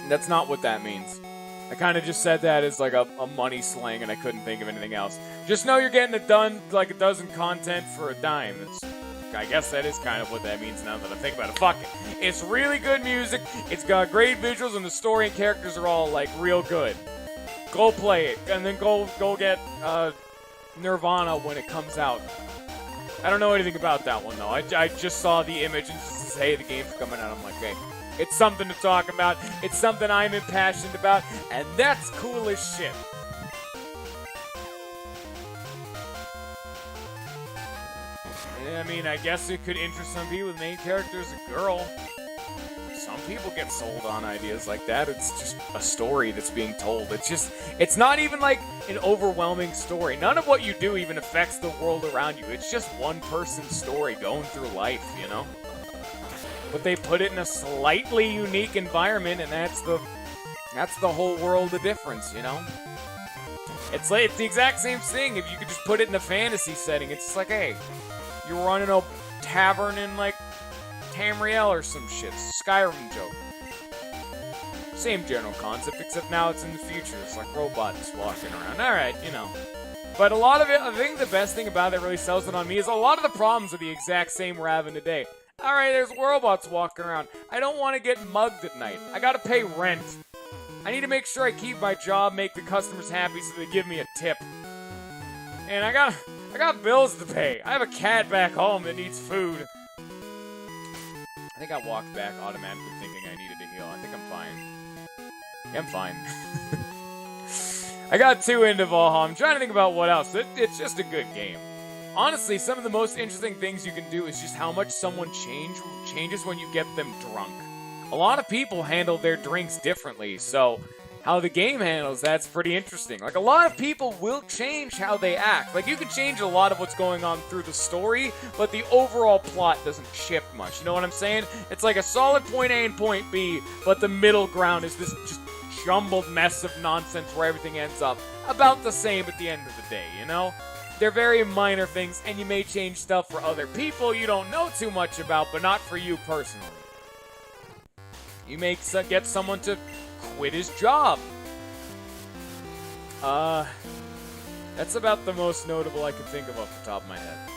That's not what that means. I kind of just said that as like a money slang, and I couldn't think of anything else. Just know you're getting it done like a dozen content for a dime. I guess that is kind of what that means now that I think about it. Fuck it. It's really good music, it's got great visuals, and the story and characters are all, like, real good. Go play it, and then go get Nirvana when it comes out. I don't know anything about that one, though. I just saw the image and just say the game's coming out. I'm like, hey, it's something to talk about. It's something I'm impassioned about, and that's cool as shit. I mean, I guess it could interest some people. The main character is a girl. Some people get sold on ideas like that. It's just a story that's being told. It's not even like an overwhelming story. None of what you do even affects the world around you. It's just one person's story going through life, you know? But they put it in a slightly unique environment, and that's the whole world of difference, you know? It's the exact same thing if you could just put it in a fantasy setting. It's just like, hey, you're running a tavern in, like, Tamriel or some shit. Skyrim joke. Same general concept, except now it's in the future. It's like robots walking around. Alright, you know. But a lot of it, I think the best thing about it that really sells it on me is a lot of the problems are the exact same we're having today. Alright, there's robots walking around. I don't want to get mugged at night. I gotta pay rent. I need to make sure I keep my job, make the customers happy so they give me a tip. And I got bills to pay. I have a cat back home that needs food. I think I walked back automatically thinking I needed to heal. I think I'm fine. Yeah, I'm fine. I got too into Valhalla. I'm trying to think about what else. It's just a good game. Honestly, some of the most interesting things you can do is just how much someone changes when you get them drunk. A lot of people handle their drinks differently, so how the game handles that's pretty interesting. Like, a lot of people will change how they act. Like, you can change a lot of what's going on through the story, but the overall plot doesn't shift much. You know what I'm saying? It's like a solid point A and point B, but the middle ground is this just jumbled mess of nonsense where everything ends up about the same at the end of the day, you know? They're very minor things, and you may change stuff for other people you don't know too much about, but not for you personally. You may get someone to quit his job. That's about the most notable I can think of off the top of my head.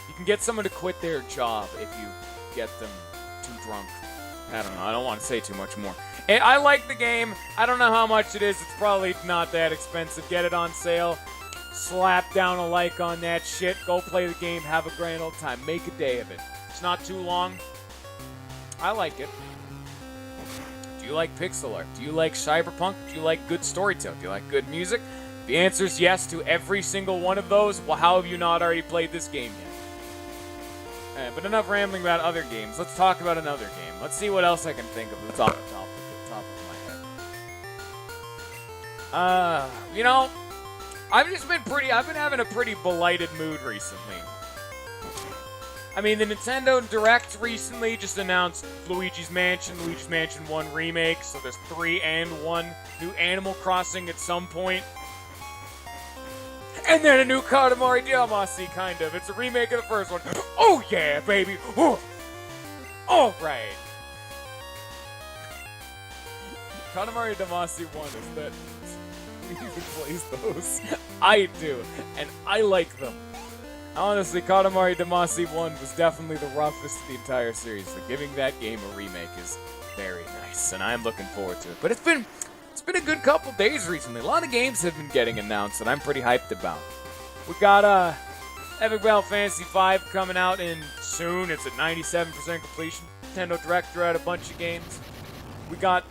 You can get someone to quit their job if you get them too drunk. I don't know. I don't want to say too much more. And I like the game. I don't know how much it is. It's probably not that expensive. Get it on sale. Slap down a like on that shit. Go play the game. Have a grand old time. Make a day of it. It's not too long. I like it. Do you like pixel art? Do you like cyberpunk? Do you like good storytelling? Do you like good music? If the answer is yes to every single one of those, well, how have you not already played this game yet? But enough rambling about other games. Let's talk about another game. Let's see what else I can think of that's off the top of my head. You know, I've been having a pretty blighted mood recently. I mean, the Nintendo Direct recently just announced Luigi's Mansion 1 Remake, so there's 3 and 1 new Animal Crossing at some point. And then a new Katamari Damacy, kind of. It's a remake of the first one. Oh yeah, baby! Oh. Alright. Katamari Damacy 1 is that... Who even plays those? I do, and I like them. Honestly, Katamari Damacy 1 was definitely the roughest of the entire series, so giving that game a remake is very nice, and I'm looking forward to it. But it's been a good couple days recently. A lot of games have been getting announced that I'm pretty hyped about. We got Epic Battle Fantasy V coming out in soon. It's at 97% completion. Nintendo Direct threw out a bunch of games. We got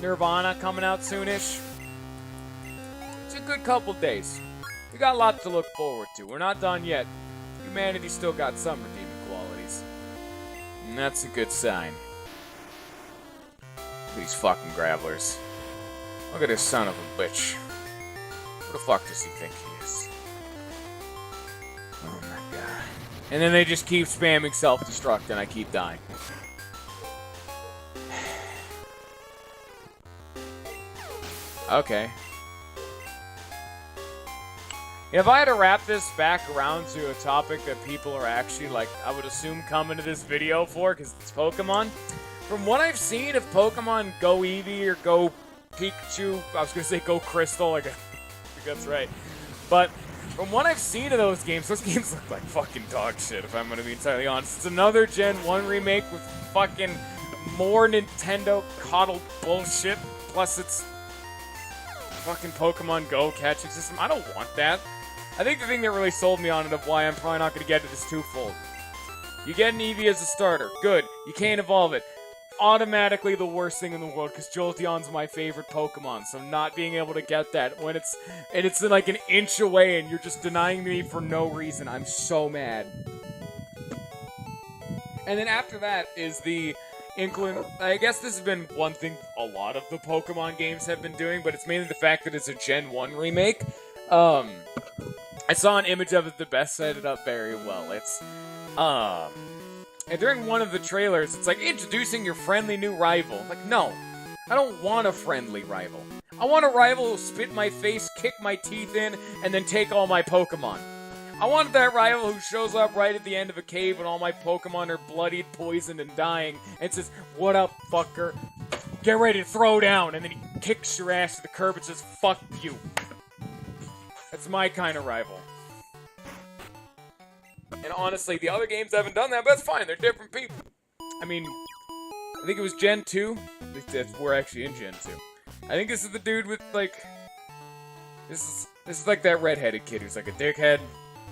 Nirvana coming out soonish. It's a good couple days. We got a lot to look forward to. We're not done yet. humanity's still got some redeeming qualities. And that's a good sign. Look at these fucking Gravelers. Look at this son of a bitch. What the fuck does he think he is? Oh my god. And then they just keep spamming self-destruct and I keep dying. Okay. If I had to wrap this back around to a topic that people are actually, like, I would assume coming to this video for, because it's Pokemon. From what I've seen of Pokemon Go Eevee or Go Pikachu, I was going to say Go Crystal, I think that's right. But from what I've seen of those games look like fucking dog shit, if I'm going to be entirely honest. It's another Gen 1 remake with fucking more Nintendo coddled bullshit, plus it's fucking Pokemon Go catching system. I don't want that. I think the thing that really sold me on it of why I'm probably not going to get it is twofold. You get an Eevee as a starter. Good. You can't evolve it. Automatically the worst thing in the world, because Jolteon's my favorite Pokemon, so not being able to get that when it's like an inch away and you're just denying me for no reason, I'm so mad. And then after that is the I guess this has been one thing a lot of the Pokemon games have been doing, but it's mainly the fact that it's a Gen 1 remake. I saw an image of it that best set it up very well. It's, and during one of the trailers, it's like, introducing your friendly new rival. Like, no, I don't want a friendly rival. I want a rival who'll spit in my face, kick my teeth in, and then take all my Pokemon. I want that rival who shows up right at the end of a cave when all my Pokemon are bloodied, poisoned, and dying, and says, "What up, fucker? Get ready to throw down," and then he kicks your ass to the curb and says, "Fuck you." That's my kind of rival. And honestly, the other games haven't done that, but that's fine. They're different people. I mean, I think it was Gen 2. We're actually in Gen 2. I think this is the dude with, like... This is like that redheaded kid who's like a dickhead.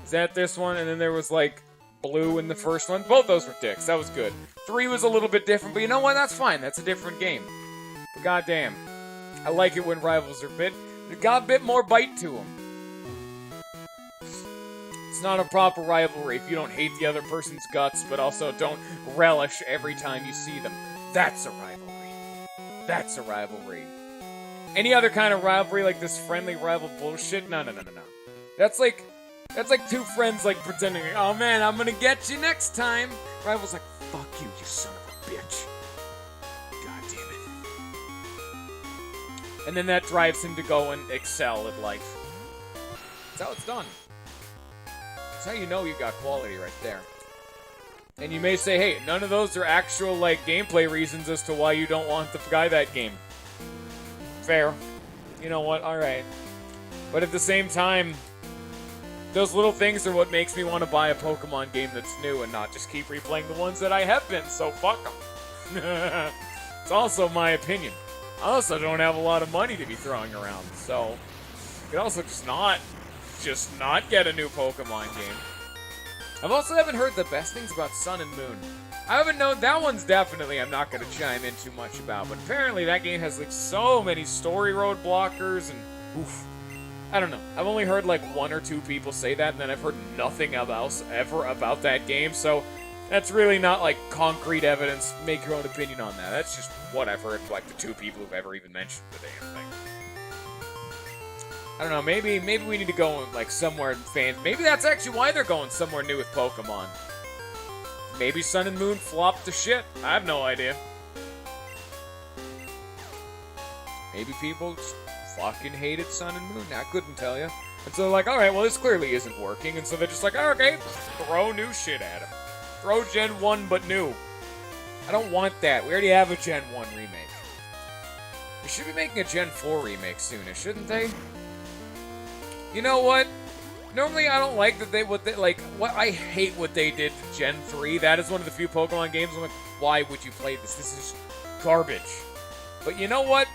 Is that this one? And then there was, like, Blue in the first one. Both those were dicks. That was good. 3 was a little bit different, but you know what? That's fine. That's a different game. But goddamn. I like it when rivals are got a bit more bite to them. It's not a proper rivalry if you don't hate the other person's guts, but also don't relish every time you see them. That's a rivalry. That's a rivalry. Any other kind of rivalry, like this friendly rival bullshit? No. That's like two friends, like, pretending, oh man, I'm gonna get you next time. Rival's like, fuck you, you son of a bitch. God damn it. And then that drives him to go and excel at life. That's how it's done. That's how you know you got quality right there. And you may say, hey, none of those are actual, like, gameplay reasons as to why you don't want to buy that game. Fair. You know what? Alright. But at the same time, those little things are what makes me want to buy a Pokemon game that's new and not just keep replaying the ones that I have been, so fuck them. It's also my opinion. I also don't have a lot of money to be throwing around, so you can also just not get a new Pokemon game. I've also haven't heard the best things about Sun and Moon. I haven't known, that one's definitely I'm not going to chime in too much about, but apparently that game has like so many story roadblockers and oof. I don't know. I've only heard like 1 or 2 people say that, and then I've heard nothing else ever about that game, so that's really not like concrete evidence. Make your own opinion on that. That's just what I've heard, like the 2 people who've ever even mentioned the damn thing. I don't know, maybe we need to go like somewhere maybe that's actually why they're going somewhere new with Pokemon. Maybe Sun and Moon flopped the shit. I have no idea. Maybe people just fucking hated Sun and Moon. I couldn't tell you. And so they're like, alright, well this clearly isn't working. And so they're just like, oh, okay, throw new shit at him. Throw Gen 1 but new. I don't want that. We already have a Gen 1 remake. We should be making a Gen 4 remake soonish, shouldn't they? You know what? Normally I don't like that I hate what they did to Gen 3. That is one of the few Pokemon games I'm like, why would you play this? This is garbage. But you know what?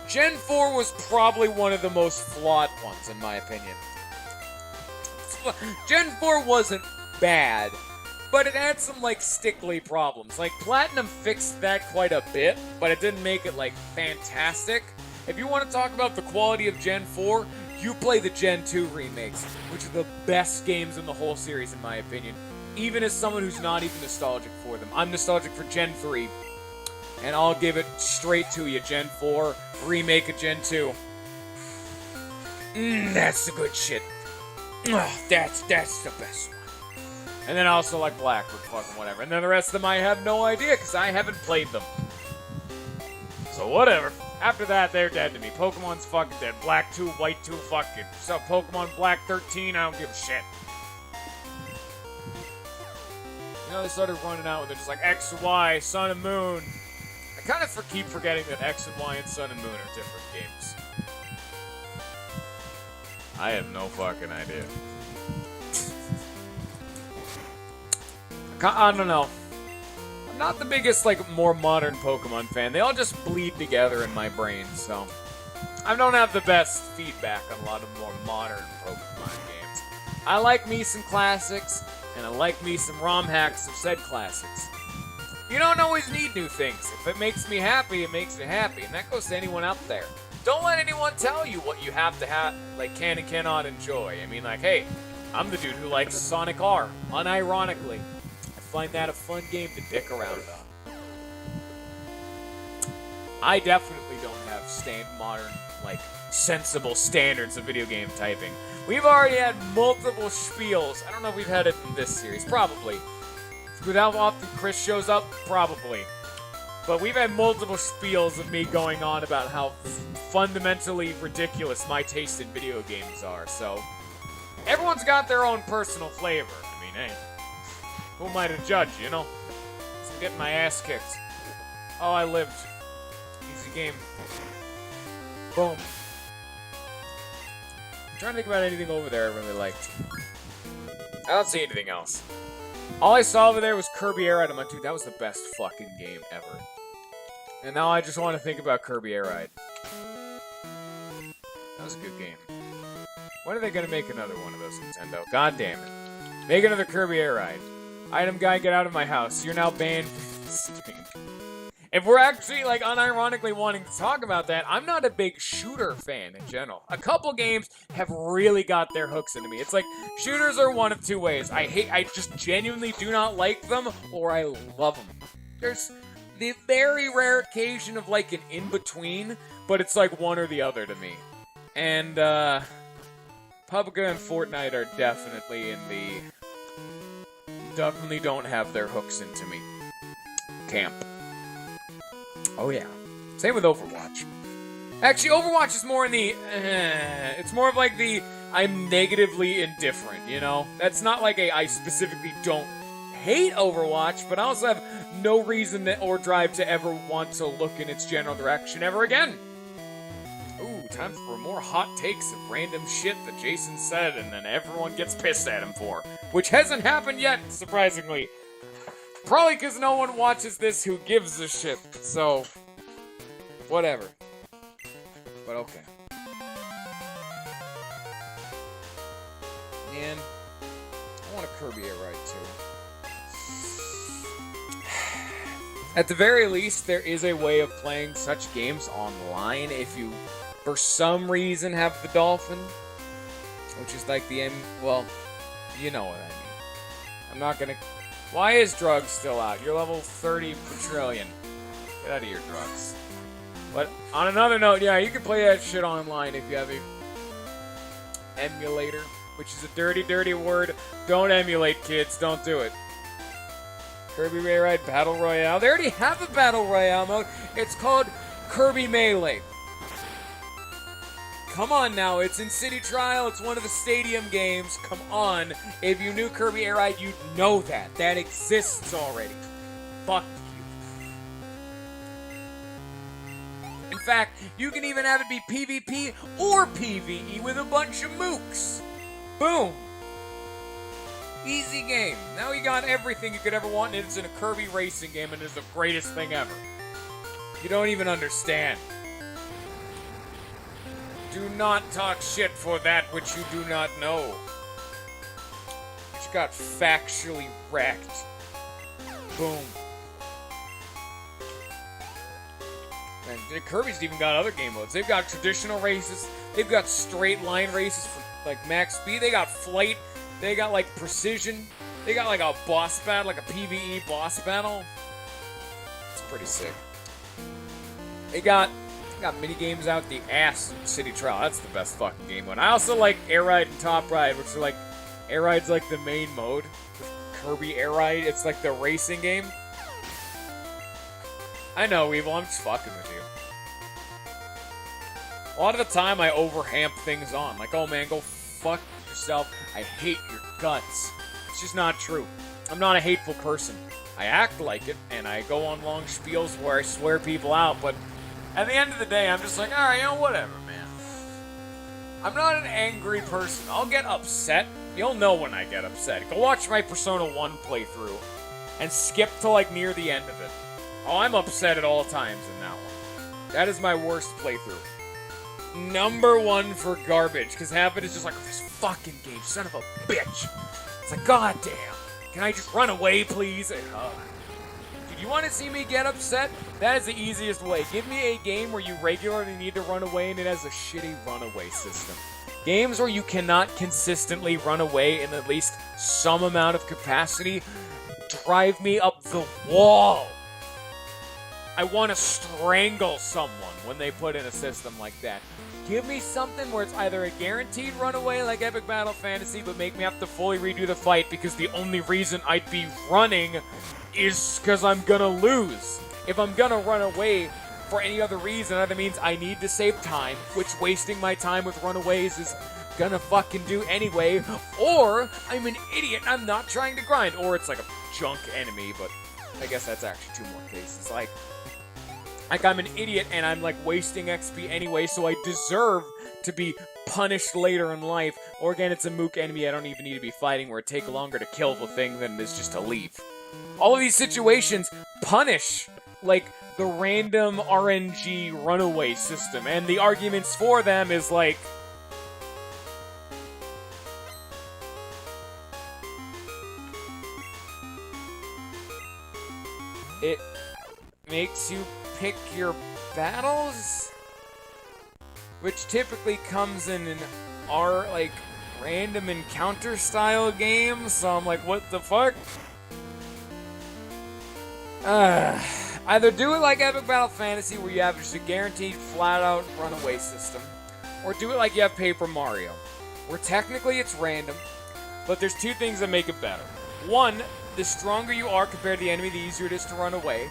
Gen 4 was probably one of the most flawed ones, in my opinion. Gen 4 wasn't bad, but it had some, like, stickly problems. Like, Platinum fixed that quite a bit, but it didn't make it, like, fantastic. If you want to talk about the quality of Gen 4, you play the Gen 2 remakes, which are the best games in the whole series, in my opinion. Even as someone who's not even nostalgic for them. I'm nostalgic for Gen 3. And I'll give it straight to you. Gen 4, remake of Gen 2. That's the good shit. That's the best one. And then I also like Blackwood, fucking whatever. And then the rest of them I have no idea, because I haven't played them. So whatever. After that, they're dead to me. Pokemon's fucking dead. Black 2, White 2, fucking. So Pokemon Black 13, I don't give a shit. You know, they started running out with it, just like X, Y, Sun and Moon. I kind of keep forgetting that X and Y and Sun and Moon are different games. I have no fucking idea. I don't know. I'm not the biggest, like, more modern Pokemon fan. They all just bleed together in my brain, so... I don't have the best feedback on a lot of more modern Pokemon games. I like me some classics, and I like me some ROM hacks of said classics. You don't always need new things. If it makes me happy, it makes me happy, and that goes to anyone out there. Don't let anyone tell you what you have to have, like, can and cannot enjoy. I mean, like, hey, I'm the dude who likes Sonic R, unironically. I find that a fun game to dick around on. I definitely don't have modern, like, sensible standards of video game typing. We've already had multiple spiels. I don't know if we've had it in this series. Probably. With how often Chris shows up? Probably. But we've had multiple spiels of me going on about how fundamentally ridiculous my taste in video games are, so... Everyone's got their own personal flavor. I mean, hey, who am I to judge, you know? I'm getting my ass kicked. Oh, I lived. Easy game. Boom. I'm trying to think about anything over there I really liked. I don't see anything else. All I saw over there was Kirby Air Ride. I'm like, dude, that was the best fucking game ever. And now I just want to think about Kirby Air Ride. That was a good game. When are they going to make another one of those, Nintendo? God damn it. Make another Kirby Air Ride. Item guy, get out of my house. You're now banned from this game. If we're actually, like, unironically wanting to talk about that, I'm not a big shooter fan in general. A couple games have really got their hooks into me. It's like, shooters are one of two ways. I just genuinely do not like them, or I love them. There's the very rare occasion of, like, an in-between, but it's like one or the other to me. And, PUBG and Fortnite are definitely in the... Definitely don't have their hooks into me camp. Oh, yeah. Same with Overwatch. Actually, Overwatch is more in the... it's more of like the... I'm negatively indifferent, you know? That's not like I specifically don't hate Overwatch, but I also have no reason or drive to ever want to look in its general direction ever again. Ooh, time for more hot takes of random shit that Jason said and then everyone gets pissed at him for. Which hasn't happened yet, surprisingly. Probably because no one watches this who gives a shit, so... Whatever. But okay. Man, I want a Kirby Air Ride too. At the very least, there is a way of playing such games online if you, for some reason, have the Dolphin. Which is like the well, you know what I mean. I'm not gonna... Why is drugs still out? You're level 30 per trillion. Get out of your drugs. But on another note, yeah, you can play that shit online if you have a emulator, which is a dirty, dirty word. Don't emulate, kids. Don't do it. Kirby Air Ride Battle Royale. They already have a Battle Royale mode. It's called Kirby Melee. Come on now, it's in City Trial, it's one of the stadium games, come on. If you knew Kirby Air Ride, you'd know that. That exists already. Fuck you. In fact, you can even have it be PvP or PvE with a bunch of mooks. Boom. Easy game. Now you got everything you could ever want, and it's in a Kirby racing game, and it's the greatest thing ever. You don't even understand. Do not talk shit for that which you do not know. You got factually wrecked. Boom. And Kirby's even got other game modes. They've got traditional races. They've got straight line races for like max speed. They got flight. They got like precision. They got like a boss battle, like a PvE boss battle. It's pretty sick. They got mini games out the ass in City Trial. That's the best fucking game one. I also like Air Ride and Top Ride, which are like Air Ride's like the main mode. Kirby Air Ride, it's like the racing game. I know, Evil, I'm just fucking with you. A lot of the time I overhamp things on. Like, oh man, go fuck yourself. I hate your guts. It's just not true. I'm not a hateful person. I act like it, and I go on long spiels where I swear people out, but at the end of the day, I'm just like, alright, whatever, man. I'm not an angry person. I'll get upset. You'll know when I get upset. Go watch my Persona 1 playthrough and skip to like near the end of it. Oh, I'm upset at all times in that one. That is my worst playthrough. Number 1 for garbage, because half of it is just like, this fucking game, son of a bitch. It's like, goddamn. Can I just run away, please? Dude, you want to see me get upset? That is the easiest way. Give me a game where you regularly need to run away and it has a shitty runaway system. Games where you cannot consistently run away in at least some amount of capacity drive me up the wall. I want to strangle someone when they put in a system like that. Give me something where it's either a guaranteed runaway like Epic Battle Fantasy, but make me have to fully redo the fight because the only reason I'd be running is because I'm gonna lose. If I'm gonna run away for any other reason, that means I need to save time, which wasting my time with runaways is gonna fucking do anyway, or I'm an idiot and I'm not trying to grind, or it's like a junk enemy, but I guess that's actually 2 more cases. Like I'm an idiot and I'm like wasting XP anyway, so I deserve to be punished later in life. Or again, it's a mook enemy I don't even need to be fighting where it take longer to kill the thing than it is just to leave. All of these situations punish like the random RNG runaway system, and the arguments for them is like, it makes you pick your battles, which typically comes in an like random encounter style game, so I'm like, what the fuck? Either do it like Epic Battle Fantasy where you have just a guaranteed flat out runaway system, or do it like you have Paper Mario, where technically it's random, but there's 2 things that make it better. 1, the stronger you are compared to the enemy, the easier it is to run away.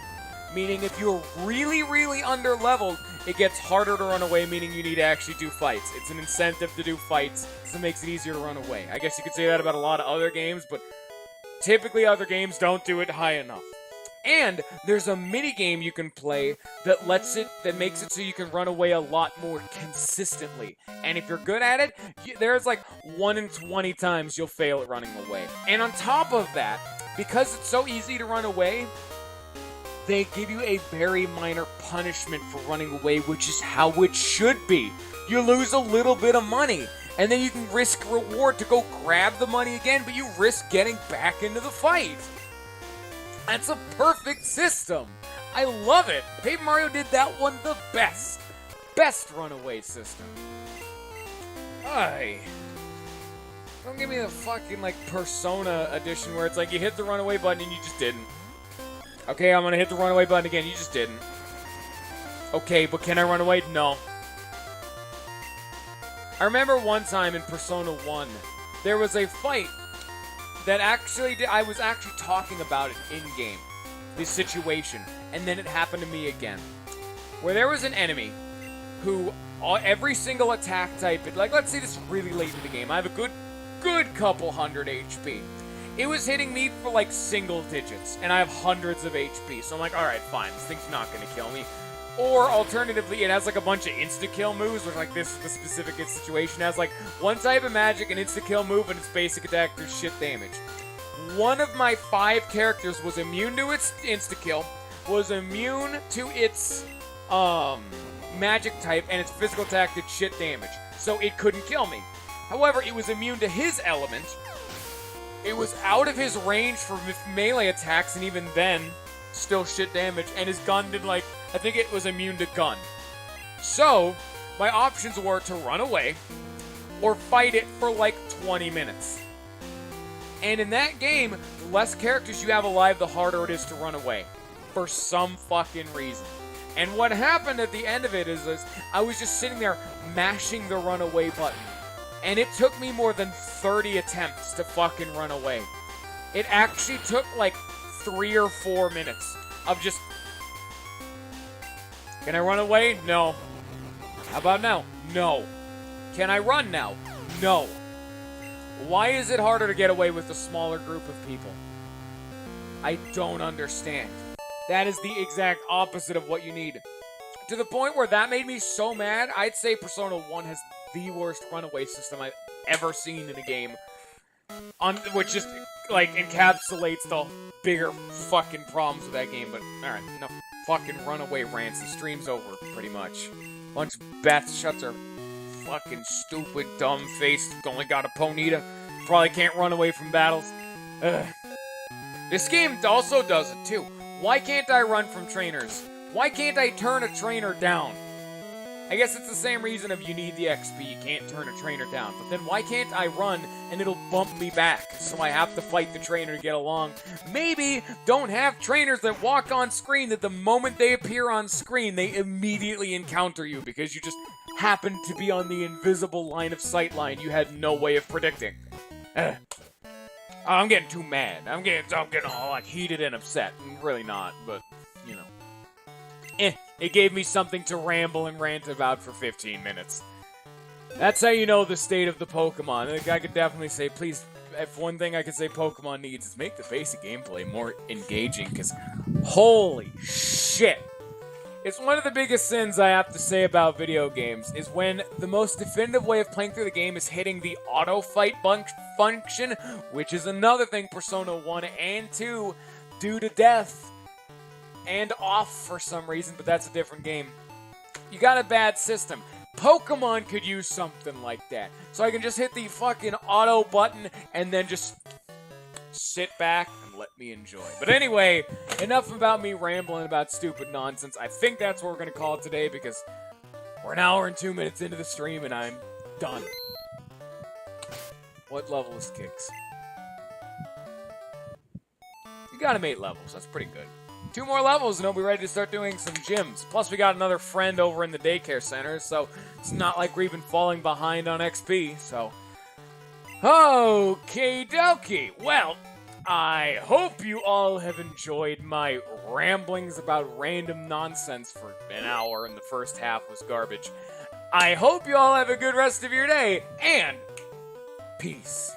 Meaning if you're really, really under-leveled, it gets harder to run away, meaning you need to actually do fights. It's an incentive to do fights, so it makes it easier to run away. I guess you could say that about a lot of other games, but typically other games don't do it high enough. And there's a mini-game you can play that makes it so you can run away a lot more consistently. And if you're good at it, there's like 1 in 20 times you'll fail at running away. And on top of that, because it's so easy to run away, they give you a very minor punishment for running away, which is how it should be. You lose a little bit of money, and then you can risk reward to go grab the money again, but you risk getting back into the fight. That's a perfect system. I love it. Paper Mario did that one the best. Best runaway system. Don't give me the fucking like Persona edition where it's like you hit the runaway button and you just didn't. Okay, I'm gonna hit the runaway button again. You just didn't. Okay, but can I run away? No. I remember one time in Persona 1, there was a fight that I was actually talking about it in-game. This situation. And then it happened to me again. Where there was an enemy who, every single attack type, like let's say this is really late in the game. I have a good couple hundred HP. It was hitting me for like single digits, and I have hundreds of HP. So I'm like, alright, fine, this thing's not gonna kill me. Or alternatively, it has like a bunch of insta-kill moves, which like this, the specific situation has like one type of magic, an insta-kill move, and its basic attack does shit damage. One of my 5 characters was immune to its insta-kill, was immune to its magic type, and its physical attack did shit damage. So it couldn't kill me. However, it was immune to his element. It was out of his range for melee attacks, and even then, still shit damage. And his gun did like, I think it was immune to gun. So, my options were to run away or fight it for like 20 minutes. And in that game, the less characters you have alive, the harder it is to run away. For some fucking reason. And what happened at the end of it is I was just sitting there mashing the runaway button. And it took me more than 30 attempts to fucking run away. It actually took like 3 or 4 minutes of just... Can I run away? No. How about now? No. Can I run now? No. Why is it harder to get away with a smaller group of people? I don't understand. That is the exact opposite of what you need. To the point where that made me so mad, I'd say Persona 1 has the worst runaway system I've ever seen in a game. Which just, like, encapsulates the bigger fucking problems with that game. But, alright, enough fucking runaway rants. The stream's over, pretty much. Once Beth shuts her fucking stupid, dumb face, only got a Ponyta, probably can't run away from battles. Ugh. This game also does it, too. Why can't I run from trainers? Why can't I turn a trainer down? I guess it's the same reason of you need the XP, you can't turn a trainer down. But then why can't I run and it'll bump me back, so I have to fight the trainer to get along? Maybe don't have trainers that walk on screen that the moment they appear on screen, they immediately encounter you because you just happen to be on the invisible line of sight line you had no way of predicting. I'm getting too mad. I'm getting all like heated and upset. I'm really not, but you know. It gave me something to ramble and rant about for 15 minutes. That's how you know the state of the Pokemon. I could definitely say, please, if one thing I could say Pokemon needs is make the basic gameplay more engaging, because holy shit. It's one of the biggest sins I have to say about video games, is when the most definitive way of playing through the game is hitting the auto-fight function, which is another thing Persona 1 and 2 do to death. And off for some reason, but that's a different game. You got a bad system. Pokemon could use something like that. So I can just hit the fucking auto button and then just sit back and let me enjoy. But anyway, enough about me rambling about stupid nonsense. I think that's what we're going to call it today because we're an hour and 2 minutes into the stream and I'm done. What level is Kix? You got him 8 levels. That's pretty good. 2 more levels and I'll be ready to start doing some gyms. Plus, we got another friend over in the daycare center, so it's not like we're even falling behind on XP, so... Okie dokie. Well, I hope you all have enjoyed my ramblings about random nonsense for an hour, and the first half was garbage. I hope you all have a good rest of your day, and peace.